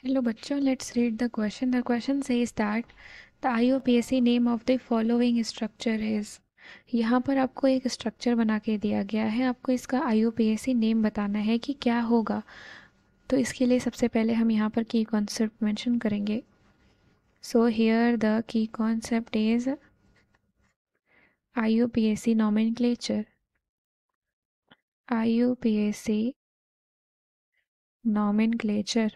Hello बच्चों, let's read the question. The question says that the IUPAC name of the following structure is. यहाँ पर आपको एक structure बना के दिया गया है, आपको इसका IUPAC नेम बताना है कि क्या होगा। तो इसके लिए सबसे पहले हम यहाँ पर की कॉन्सेप्ट मेंशन करेंगे. So here the key concept is IUPAC nomenclature. IUPAC nomenclature.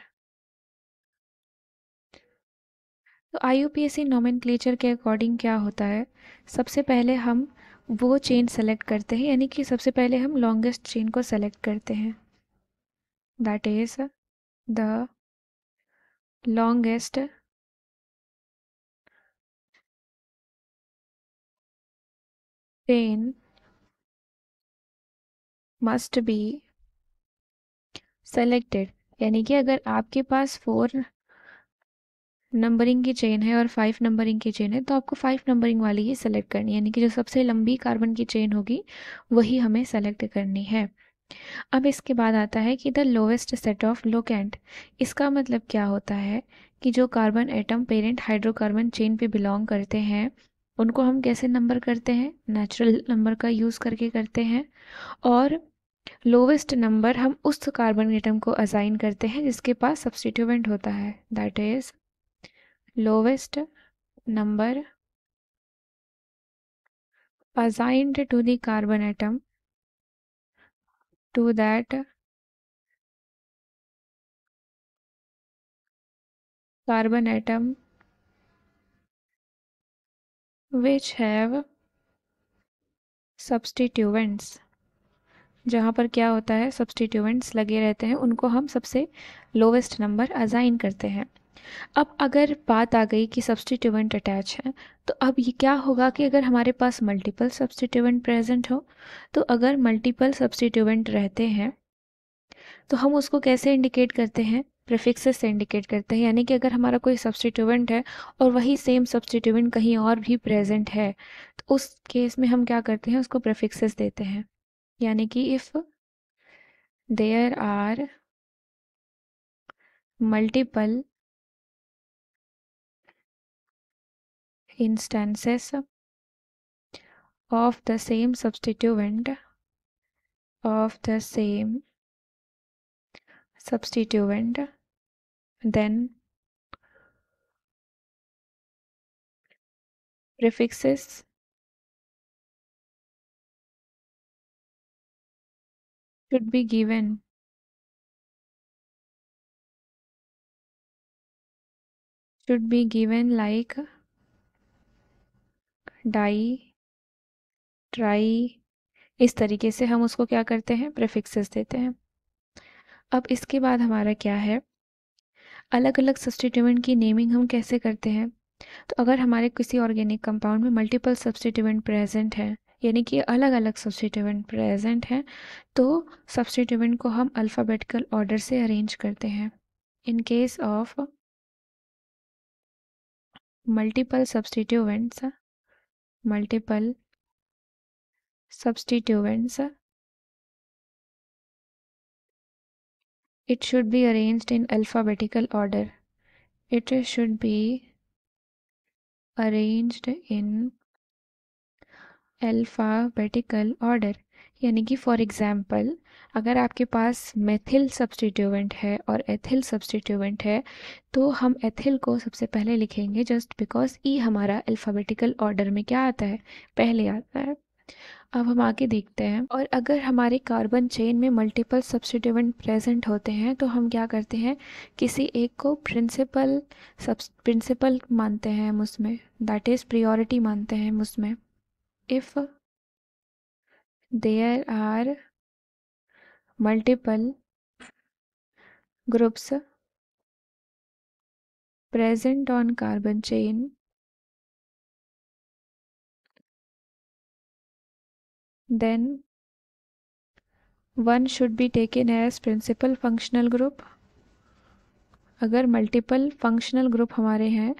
तो IUPAC नोमेनक्लेचर के अकॉर्डिंग क्या होता है, सबसे पहले हम वो चेन सेलेक्ट करते हैं, यानी कि सबसे पहले हम लॉन्गेस्ट चेन को सेलेक्ट करते हैं. That is the longest chain must be selected. यानी कि अगर आपके पास 4 नंबरिंग की चेन है और 5 नंबरिंग की चेन है तो आपको 5 नंबरिंग वाली ही सेलेक्ट करनी है, यानी कि जो सबसे लंबी कार्बन की चेन होगी वही हमें सेलेक्ट करनी है. अब इसके बाद आता है कि the lowest set of locant. इसका मतलब क्या होता है कि जो carbon atom parent hydrocarbon chain पे बिलोंग करते हैं उनको हम कैसे नंबर करते हैं, नेचुरल नंबर का यूज़ करके करते हैं. और लोवेस्ट नंबर हम उस कार्बन एटम को असाइन करते हैं जिसके पास सब्स्टिट्यूएंट होता है. That is lowest number assigned to the carbon atom to that carbon atom which have substituents. जहाँ पर क्या होता है, सब्स्टिट्यूएंट्स लगे रहते हैं, उनको हम सबसे लोवेस्ट नंबर असाइन करते हैं. अब अगर बात आ गई कि सब्स्टिट्यूएंट अटैच है, तो अब ये क्या होगा कि अगर हमारे पास मल्टीपल सब्स्टिट्यूएंट प्रेजेंट हो, तो अगर मल्टीपल सब्स्टिट्यूएंट रहते हैं तो हम उसको कैसे इंडिकेट करते हैं, प्रीफिक्सेस से इंडिकेट करते हैं. यानी कि अगर हमारा कोई सब्स्टिट्यूएंट है और वही सेम सब्स्टिट्यूएंट कहीं और भी प्रेजेंट है तो उस केस में हम क्या करते हैं, उसको प्रीफिक्सेस देते हैं. यानी कि if there are multiple instances of the same substituent then prefixes should be given like di, tri. इस तरीके से हम उसको क्या करते हैं, प्रीफिक्सेस देते हैं. अब इसके बाद हमारा क्या है, अलग अलग सब्स्टिट्यूएंट की नेमिंग हम कैसे करते हैं. तो अगर हमारे किसी ऑर्गेनिक कंपाउंड में मल्टीपल सब्स्टिट्यूएंट प्रेजेंट है, यानी कि अलग अलग सब्स्टिट्यूएंट प्रेजेंट हैं, तो सब्स्टिट्यूएंट को हम अल्फ़ाबेटिकल ऑर्डर से अरेंज करते हैं. In case of multiple substituents it should be arranged in alphabetical order. It should be arranged in alphabetical order. यानी कि फॉर एग्जाम्पल अगर आपके पास मेथिल सब्स्टिट्यूएंट है और एथिल सब्स्टिट्यूएंट है तो हम एथिल को सबसे पहले लिखेंगे जस्ट बिकॉज ई हमारा अल्फ़ाबेटिकल ऑर्डर में क्या आता है, पहले आता है. अब हम आगे देखते हैं. और अगर हमारे कार्बन चेन में मल्टीपल सब्स्टिट्यूएंट प्रेजेंट होते हैं तो हम क्या करते हैं, किसी एक को प्रिंसिपल मानते हैं हम उसमें, दैट इज़ प्रियोरिटी मानते हैं हम उसमें. If there are multiple groups present on carbon chain then one should be taken as principal functional group. अगर मल्टीपल फंक्शनल ग्रुप हमारे हैं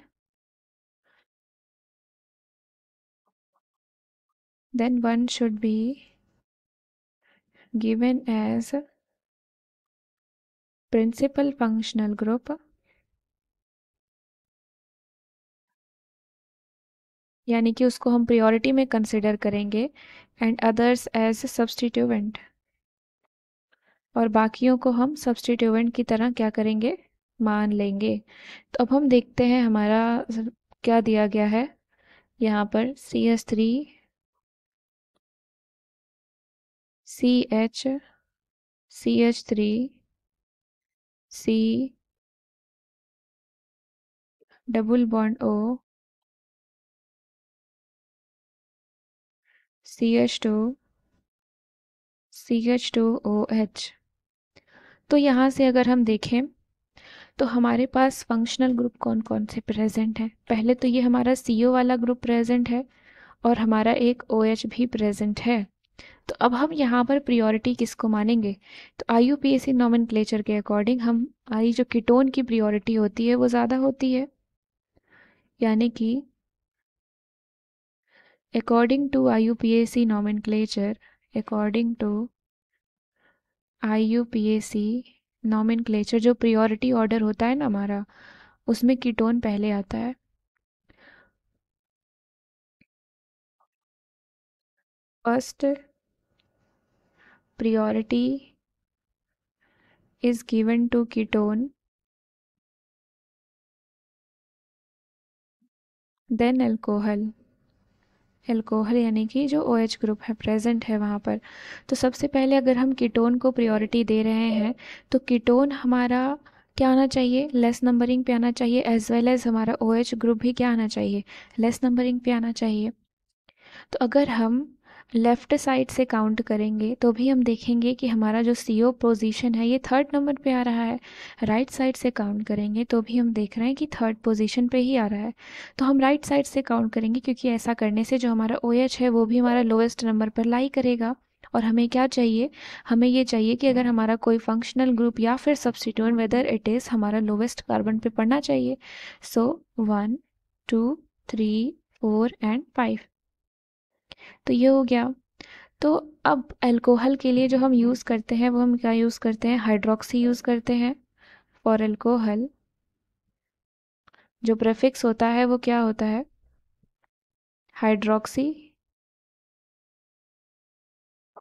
then one should be given as principal functional group यानी कि उसको हम प्रियोरिटी में consider करेंगे, and others as substituent, और बाकियों को हम सब्स्टिट्यूएंट की तरह क्या करेंगे, मान लेंगे। तो अब हम देखते हैं हमारा क्या दिया गया है यहाँ पर, CH3 CH CH3 C double bond O CH2 CH2OH। तो यहाँ से अगर हम देखें तो हमारे पास फंक्शनल ग्रुप कौन कौन से प्रेजेंट हैं। पहले तो ये हमारा CO वाला ग्रुप प्रेजेंट है और हमारा एक OH भी प्रेजेंट है। तो अब हम यहाँ पर प्रियोरिटी किसको मानेंगे, तो IUPAC नॉमेनक्लेचर के अकॉर्डिंग हमारी जो कीटोन की प्रियोरिटी होती है वो ज़्यादा होती है, यानी कि according to IUPAC nomenclature, according to IUPAC nomenclature, जो प्रियोरिटी ऑर्डर होता है ना हमारा, उसमें कीटोन पहले आता है। First priority is given to ketone, then alcohol। Alcohol यानी कि जो OH ग्रुप है प्रेजेंट है वहाँ पर। तो सबसे पहले अगर हम कीटोन को प्रायोरिटी दे रहे हैं तो कीटोन हमारा क्या आना चाहिए, लेस नंबरिंग पे आना चाहिए, एज वेल एज हमारा OH ग्रुप भी क्या आना चाहिए, लेस नंबरिंग पे आना चाहिए। तो अगर हम लेफ़्ट साइड से काउंट करेंगे तो भी हम देखेंगे कि हमारा जो CO पोजीशन है ये थर्ड नंबर पे आ रहा है। राइट साइड से काउंट करेंगे तो भी हम देख रहे हैं कि थर्ड पोजीशन पे ही आ रहा है। तो हम राइट साइड से काउंट करेंगे क्योंकि ऐसा करने से जो हमारा OH है वो भी हमारा लोएस्ट नंबर पर लाई करेगा। और हमें क्या चाहिए, हमें ये चाहिए कि अगर हमारा कोई फंक्शनल ग्रुप या फिर सब्स्टिट्यूएंट वेदर इट इज़ हमारा लोवेस्ट कार्बन पे पड़ना चाहिए। सो 1 2 3 4 एंड 5। तो ये हो गया। तो अब अल्कोहल के लिए जो हम यूज़ करते हैं वो हम क्या यूज़ करते हैं, हाइड्रोक्सी यूज़ करते हैं फॉर अल्कोहल। जो प्रेफिक्स होता है वो क्या होता है, हाइड्रोक्सी।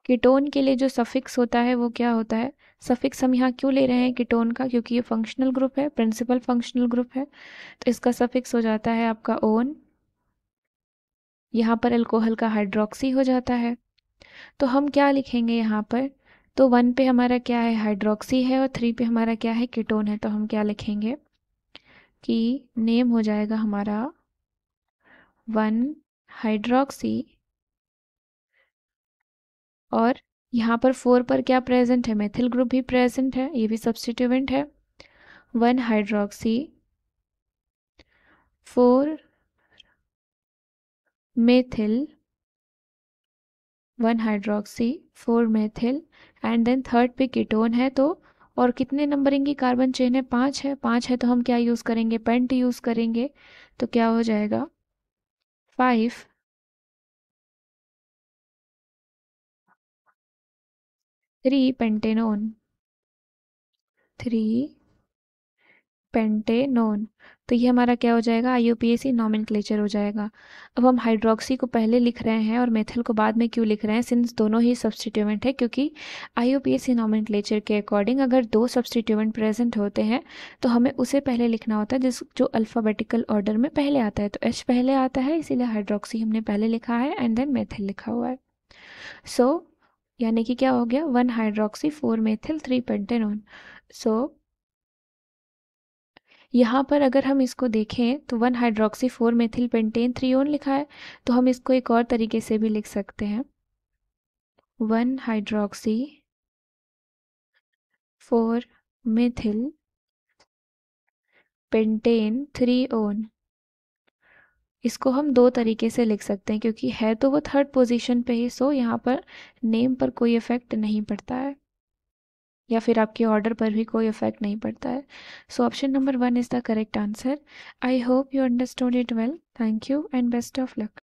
कीटोन के लिए जो सफिक्स होता है वो क्या होता है, सफिक्स हम यहाँ क्यों ले रहे हैं कीटोन का, क्योंकि ये फंक्शनल ग्रुप है, प्रिंसिपल फंक्शनल ग्रुप है। तो इसका सफिक्स हो जाता है आपका ओन। यहाँ पर अल्कोहल का हाइड्रोक्सी हो जाता है। तो हम क्या लिखेंगे यहाँ पर, तो 1 पे हमारा क्या है, हाइड्रोक्सी है, और 3 पे हमारा क्या है, कीटोन है। तो हम क्या लिखेंगे कि नेम हो जाएगा हमारा 1 हाइड्रोक्सी, और यहाँ पर 4 पर क्या प्रेजेंट है, मेथिल ग्रुप भी प्रेजेंट है, ये भी सब्स्टिट्यूएंट है। 1 hydroxy 4 methyl, 1 hydroxy 4 methyl, and then third पे कीटोन है। तो और कितने नंबरिंग की कार्बन चेन है, 5 है। 5 है तो हम क्या यूज़ करेंगे, पेंट यूज़ करेंगे। तो क्या हो जाएगा 5 3 पेंटेनोन, 3 पेंटेनोन। तो ये हमारा क्या हो जाएगा, IUPAC नॉमेनक्लेचर हो जाएगा। अब हम हाइड्रोक्सी को पहले लिख रहे हैं और मेथिल को बाद में क्यों लिख रहे हैं, सिंस दोनों ही सब्स्टिट्यूएंट है। क्योंकि IUPAC नॉमेनक्लेचर के अकॉर्डिंग अगर 2 सब्स्टिट्यूएंट प्रेजेंट होते हैं तो हमें उसे पहले लिखना होता है जिस जो अल्फ़ाबेटिकल ऑर्डर में पहले आता है। तो H पहले आता है, इसीलिए हाइड्रोक्सी हमने पहले लिखा है एंड देन मेथिल लिखा हुआ है। सो यानी कि क्या हो गया, 1 हाइड्रोक्सी 4 मेथिल 3 पेंटेनोन। सो यहाँ पर अगर हम इसको देखें तो 1 हाइड्रोक्सी 4 मेथिल पेंटेन 3 ओन लिखा है। तो हम इसको एक और तरीके से भी लिख सकते हैं, 1 हाइड्रोक्सी 4 मेथिल पेंटेन 3 ओन। इसको हम दो तरीके से लिख सकते हैं क्योंकि है तो वो थर्ड पोजीशन पे ही। सो यहाँ पर नेम पर कोई इफेक्ट नहीं पड़ता है, या फिर आपके ऑर्डर पर भी कोई इफेक्ट नहीं पड़ता है। So option number 1 is the correct answer. I hope you understood it well. Thank you and best of luck.